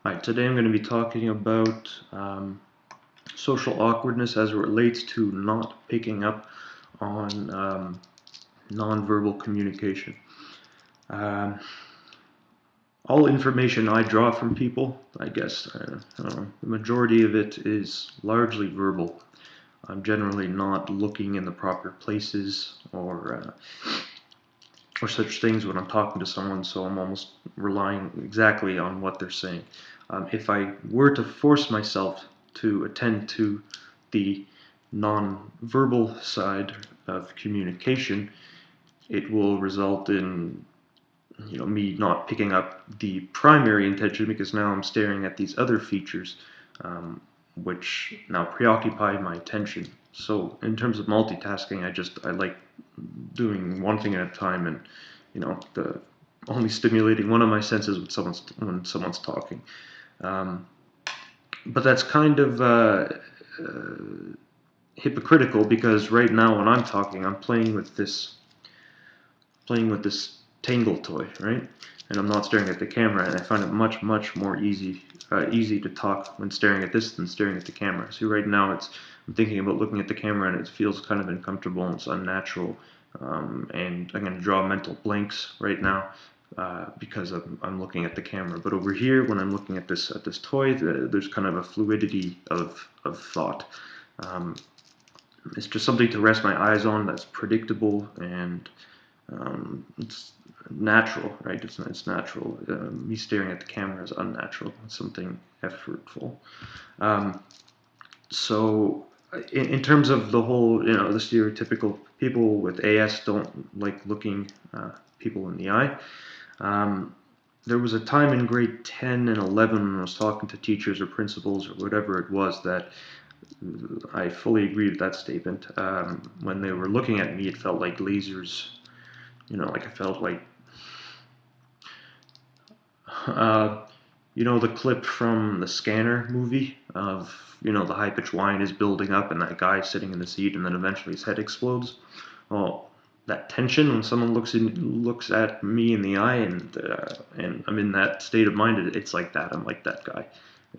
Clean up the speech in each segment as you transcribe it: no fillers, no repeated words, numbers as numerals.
Hi, today I'm going to be talking about social awkwardness as it relates to not picking up on nonverbal communication. Um, all information I draw from people, I guess, the majority of it is largely verbal. I'm generally not looking in the proper places or such things when I'm talking to someone, so I'm almost relying exactly on what they're saying. If I were to force myself to attend to the non-verbal side of communication, it will result in me not picking up the primary intention because now I'm staring at these other features um, which now preoccupy my attention. So in terms of multitasking, I like doing one thing at a time, and the only stimulating one of my senses when someone's talking. Um, but that's kind of hypocritical because right now when I'm talking, I'm playing with this Tangle toy, right? And I'm not staring at the camera, and I find it much more easy to talk when staring at this than staring at the camera. So right now I'm thinking about looking at the camera, and it feels kind of uncomfortable and it's unnatural. And I'm going to draw mental blanks right now because I'm looking at the camera. But over here, when I'm looking at this toy, there's kind of a fluidity of thought. Um, it's just something to rest my eyes on that's predictable, and it's natural, right? It's natural. Me staring at the camera is unnatural. It's something effortful. Um, so, in terms of the whole, the stereotypical people with AS don't like looking people in the eye. Um, there was a time in grade 10 and 11 when I was talking to teachers or principals or whatever it was that I fully agree with that statement. When they were looking at me, it felt like lasers. Like I felt like, uh, the clip from the Scanner movie of, the high-pitched whine is building up and that guy sitting in the seat and then eventually his head explodes. Well, that tension when someone looks at me in the eye and I'm in that state of mind, it's like that. I'm like that guy.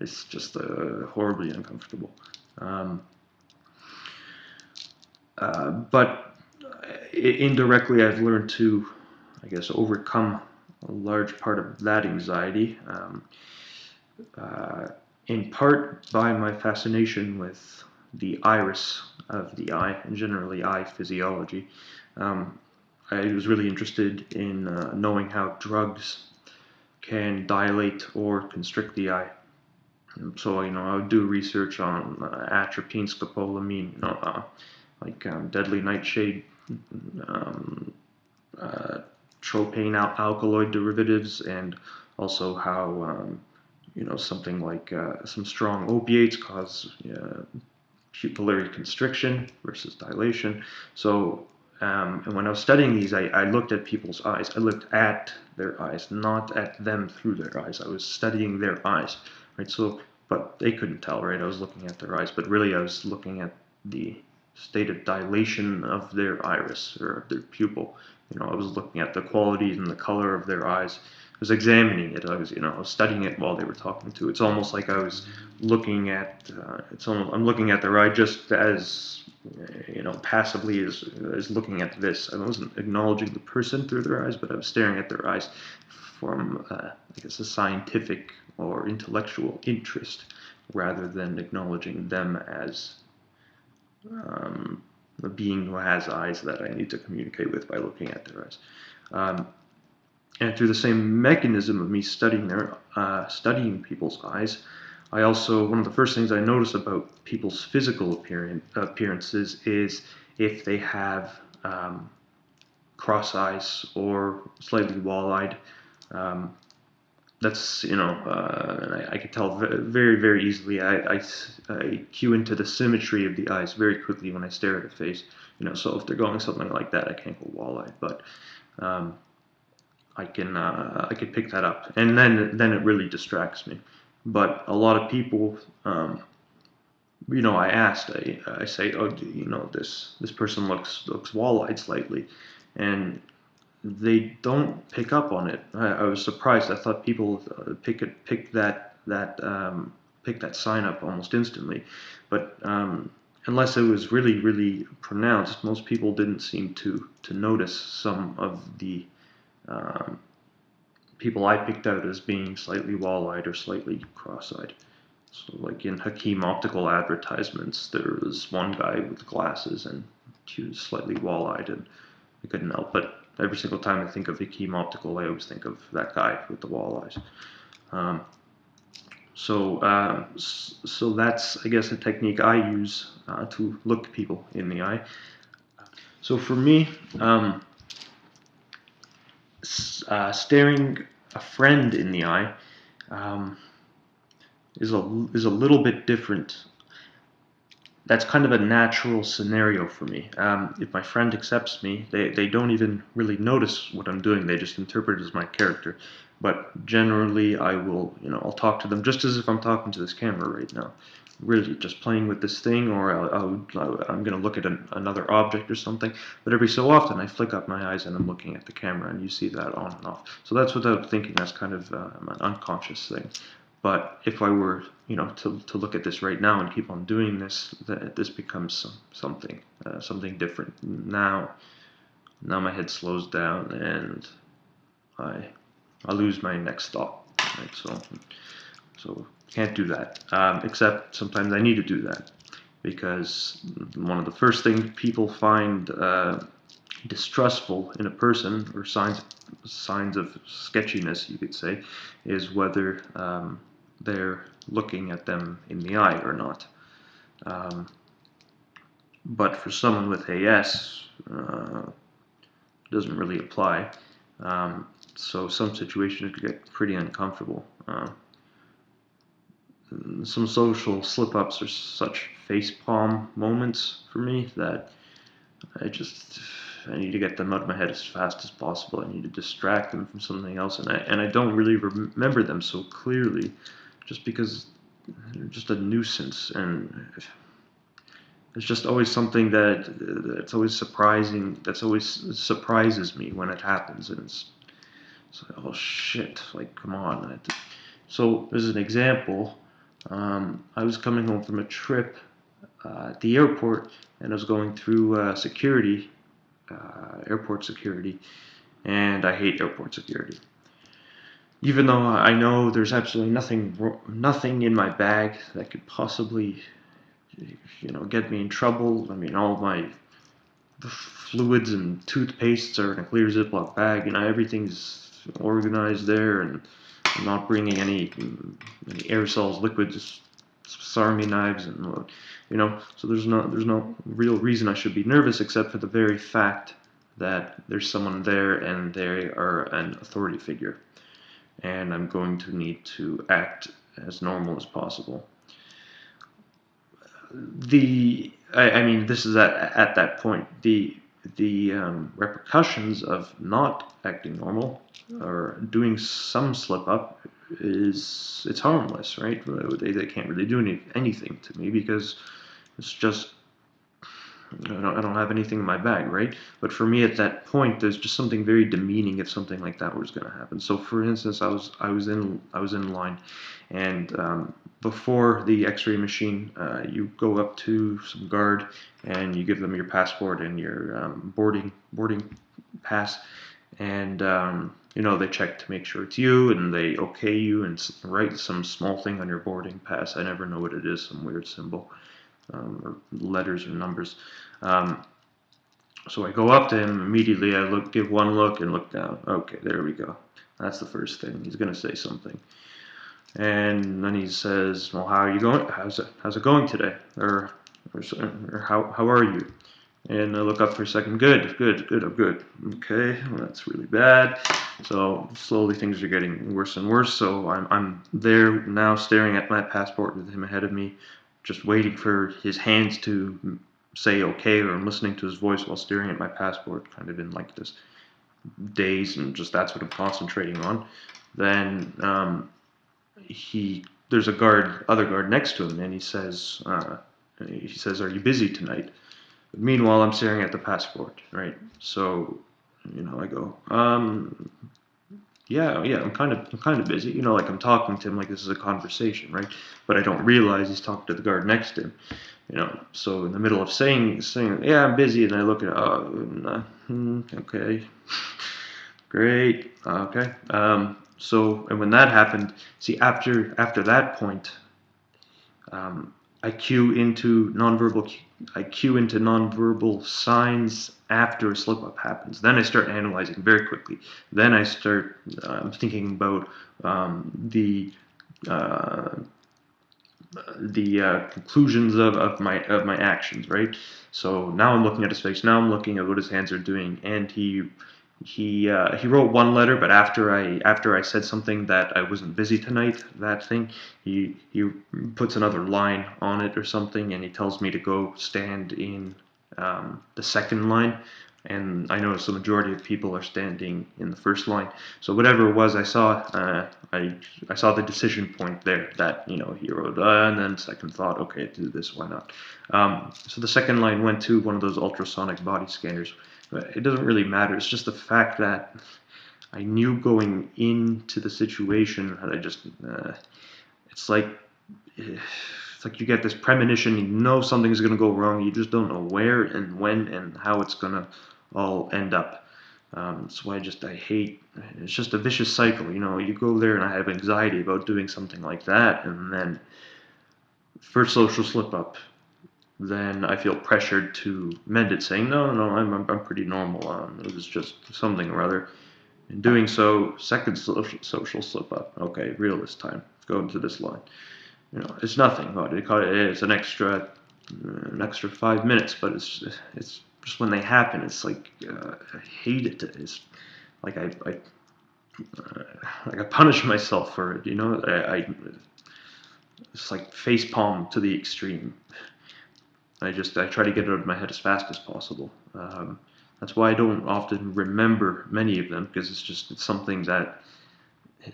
It's just horribly uncomfortable. Um, but indirectly, I've learned to, I guess, overcome a large part of that anxiety, uh, in part by my fascination with the iris of the eye and generally eye physiology. Um, I was really interested in knowing how drugs can dilate or constrict the eye. So, I would do research on atropine, scopolamine, deadly nightshade, um, uh, tropane alkaloid derivatives, and also how something like some strong opiates cause pupillary constriction versus dilation. So, and when I was studying these, I looked at people's eyes. I looked at their eyes, not at them through their eyes. I was studying their eyes, right? So, but they couldn't tell, right? I was looking at their eyes, but really I was looking at the state of dilation of their iris or of their pupil. I was looking at the qualities and the color of their eyes. I was examining it. I was studying it while they were talking to. It's almost like I was looking at. I'm looking at their eye just as passively as looking at this. I wasn't acknowledging the person through their eyes, but I was staring at their eyes from, I guess, a scientific or intellectual interest, rather than acknowledging them as a being who has eyes that I need to communicate with by looking at their eyes. And through the same mechanism of me studying people's eyes, I also, one of the first things I notice about people's physical appearances is if they have cross eyes or slightly wall-eyed. Um, that's I can tell very easily. I cue into the symmetry of the eyes very quickly when I stare at a face. So if they're going something like that, I can't go wall-eyed, but um, I can pick that up, and then it really distracts me. But a lot of people, I asked, I say, oh, this person looks wall-eyed slightly, and they don't pick up on it. I was surprised. I thought people pick that pick that sign up almost instantly. But unless it was really, really pronounced, most people didn't seem to notice some of the um, people I picked out as being slightly wall-eyed or slightly cross-eyed. So like in Hakeem Optical advertisements, there was one guy with glasses and he was slightly wall-eyed, and I couldn't help but every single time I think of Hakeem Optical, I always think of that guy with the wall eyes. Um, so that's, I guess, a technique I use to look people in the eye. So for me, staring a friend in the eye um, is a little bit different. That's kind of a natural scenario for me. If my friend accepts me, they don't even really notice what I'm doing. They just interpret it as my character. But generally, I will, I'll talk to them just as if I'm talking to this camera right now. Really, just playing with this thing, or I'm going to look at another object or something. But every so often, I flick up my eyes and I'm looking at the camera, and you see that on and off. So that's without thinking. That's kind of an unconscious thing. But if I were, to look at this right now and keep on doing this, this becomes something different. Now my head slows down and I lose my next thought. Right? So can't do that. Except sometimes I need to do that because one of the first things people find distrustful in a person, or signs of sketchiness, you could say, is whether they're looking at them in the eye or not. But for someone with AS, doesn't really apply. So some situations could get pretty uncomfortable. Some social slip-ups are such face-palm moments for me that I need to get them out of my head as fast as possible. I need to distract them from something else, and I don't really remember them so clearly, just because they're just a nuisance, and it's just always something that's always surprising. That's always surprises me when it happens, and it's like, oh shit! Like, come on. So as an example, I was coming home from a trip at the airport, and I was going through security, airport security, and I hate airport security. Even though I know there's absolutely nothing in my bag that could possibly, get me in trouble. I mean, all of my fluids and toothpastes are in a clear Ziploc bag. Everything's organized there, and I'm not bringing any aerosols, liquids, sarmi knives, and So there's no real reason I should be nervous, except for the very fact that there's someone there and they are an authority figure, and I'm going to need to act as normal as possible. I mean, this is at that point. The repercussions of not acting normal or doing some slip up it's harmless, right? They can't really do anything to me because it's just I don't have anything in my bag, right? But for me at that point, there's just something very demeaning if something like that was going to happen. So, for instance, I was in line, and before the X-ray machine, you go up to some guard and you give them your passport and your boarding pass, and they check to make sure it's you, and they okay you and write some small thing on your boarding pass. I never know what it is, some weird symbol. Or letters or numbers. So I go up to him immediately. I give one look and look down. Okay, there we go. That's the first thing. He's gonna say something, and then he says, "Well, how are you going? How's it going today? Or how are you?" And I look up for a second. Good. I'm good. Okay, well, that's really bad. So slowly things are getting worse and worse. So I'm there now, staring at my passport with him ahead of me, just waiting for his hands to say okay, or I'm listening to his voice while staring at my passport, kind of in like this daze, and just that's what I'm concentrating on. Then there's other guard next to him, and he says, "Are you busy tonight?" But meanwhile, I'm staring at the passport, right? So, I go, yeah, I'm kind of busy. You know, like I'm talking to him like this is a conversation, right? But I don't realize he's talking to the guard next to him. You know, so in the middle of saying, yeah, I'm busy, and I look at, okay, great, okay. So, and when that happened, see, after that point, um, I cue into nonverbal, I cue into nonverbal signs after a slip up happens. Then I start analyzing very quickly. Then I start thinking about uh, the conclusions of my actions, right? So now I'm looking at his face. Now I'm looking at what his hands are doing, and he wrote one letter, but after I said something that I wasn't busy tonight, that thing, he puts another line on it or something, and he tells me to go stand in the second line. And I noticed the majority of people are standing in the first line. So whatever it was, I saw the decision point there that, you know, he wrote, and then second thought, okay, do this, why not? So the second line went to one of those ultrasonic body scanners. It doesn't really matter. It's just the fact that I knew going into the situation that it's like, it's like you get this premonition, you know something's going to go wrong, you just don't know where and when and how it's going to all end up. That's why I hate, it's just a vicious cycle, you know, you go there and I have anxiety about doing something like that, and then first social slip up, then I feel pressured to mend it, saying, no, I'm pretty normal, it was just something or other. In doing so, second social slip up, okay, real this time, go into this line. You know, it's nothing. It's an extra 5 minutes, but it's just when they happen, it's like I hate it. It's like like I punish myself for it. You know, it's like face palm to the extreme. I try to get it out of my head as fast as possible. That's why I don't often remember many of them, because it's something that I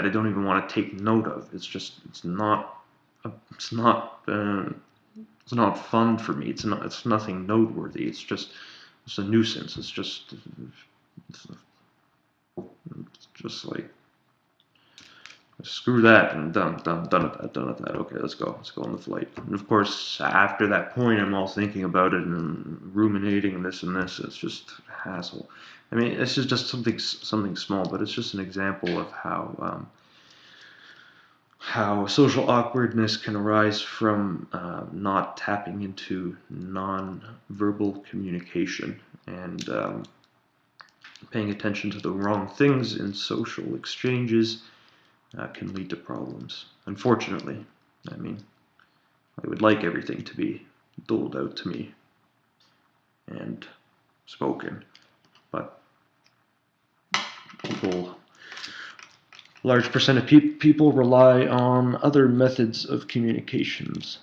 don't even want to take note of. It's not it's not fun for me. It's nothing noteworthy. It's a nuisance. It's just like, screw that, and done with that. Okay, let's go on the flight. And of course, after that point, I'm all thinking about it and ruminating and this and this. It's just hassle. I mean, this is just something small, but it's just an example of how social awkwardness can arise from not tapping into non-verbal communication and paying attention to the wrong things in social exchanges can lead to problems. Unfortunately, I mean, I would like everything to be doled out to me and spoken, but people, large percent of people rely on other methods of communications,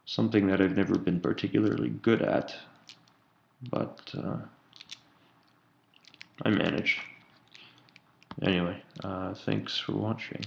something that I've never been particularly good at, but I manage. Anyway, thanks for watching.